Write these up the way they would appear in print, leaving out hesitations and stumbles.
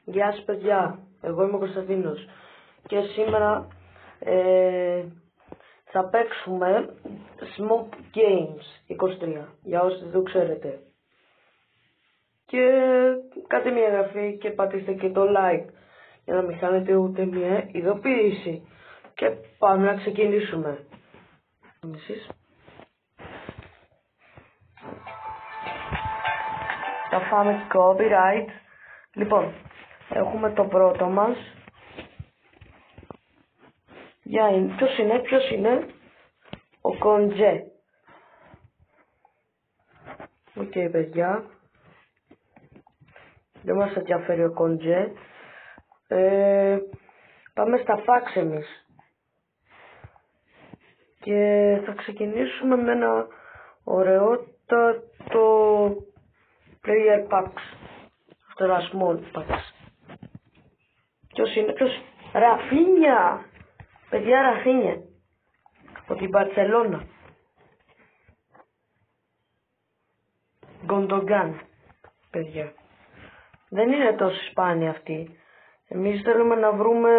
Γεια σας παιδιά, εγώ είμαι ο Κωνσταντίνος και σήμερα θα παίξουμε Smoke Games 23, για όσοι δεν το ξέρετε. Και κάντε μια εγγραφή και πατήστε και το like για να μην χάνετε ούτε μια ειδοποίηση. Και πάμε να ξεκινήσουμε. Θα φάμε copyright. Λοιπόν, έχουμε το πρώτο μας. Ποιος είναι? Ο Κοντζέ. Οκ, παιδιά. Δεν μας ενδιαφέρει ο Κοντζέ. Πάμε στα facts εμείς. Και θα ξεκινήσουμε με ένα ωραιότατο player packs. Αυτό είναι small packs. Ποιος? Ραφίνια! Παιδιά, Ραφίνια. Από την Μπαρσελόνα. Γκοντογκάν. Παιδιά. Δεν είναι τόσο σπάνια αυτή. Εμείς θέλουμε να βρούμε...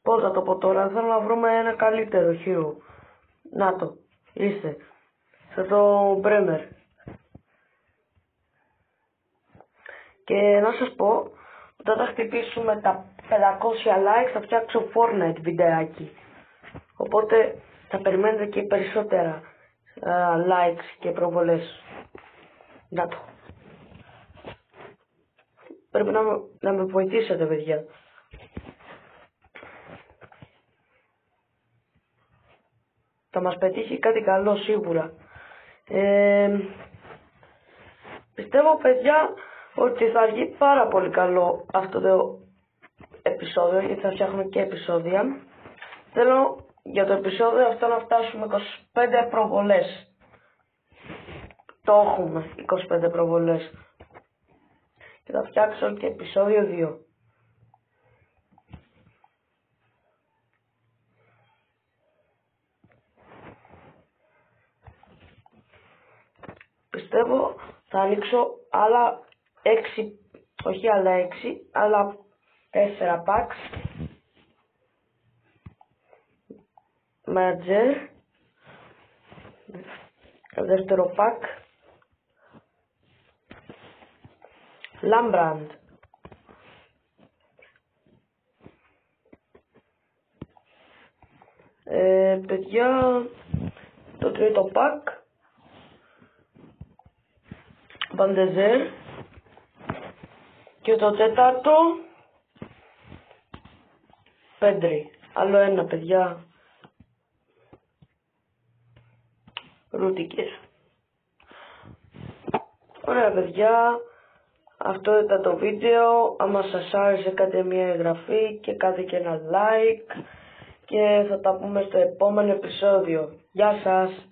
Πώς θα το πω τώρα, θέλω να βρούμε ένα καλύτερο hero. Να το, είστε. Σε το Μπρέμερ. Και να σας πω, όταν θα χτυπήσουμε τα 500 likes θα φτιάξω Fortnite βιντεάκι. Οπότε θα περιμένετε και περισσότερα likes και προβολές. Να το. Πρέπει να με βοηθήσετε, παιδιά. Θα μας πετύχει κάτι καλό σίγουρα. Πιστεύω, παιδιά, ότι θα βγει πάρα πολύ καλό αυτό το επεισόδιο, γιατί θα φτιάχνω και επεισόδια. Θέλω για το επεισόδιο αυτό να φτάσουμε 25 προβολές. Το έχουμε 25 προβολές. Και θα φτιάξω και επεισόδιο 2. Πιστεύω θα ανοίξω άλλα 6, όχι άλλα 6, άλλα 4 packs. Μάτζερ. Δεύτερο pack. Λάμπραντ. Παιδιά, το τρίτο pack. Βαντεζέρ. Και το τέταρτο Πέντρι. Άλλο ένα, παιδιά. Ρουτικές. Ωραία, παιδιά. Αυτό ήταν το βίντεο. Άμα σας άρεσε, κάντε μια εγγραφή και κάντε και ένα like. Και θα τα πούμε στο επόμενο επεισόδιο. Γεια σας.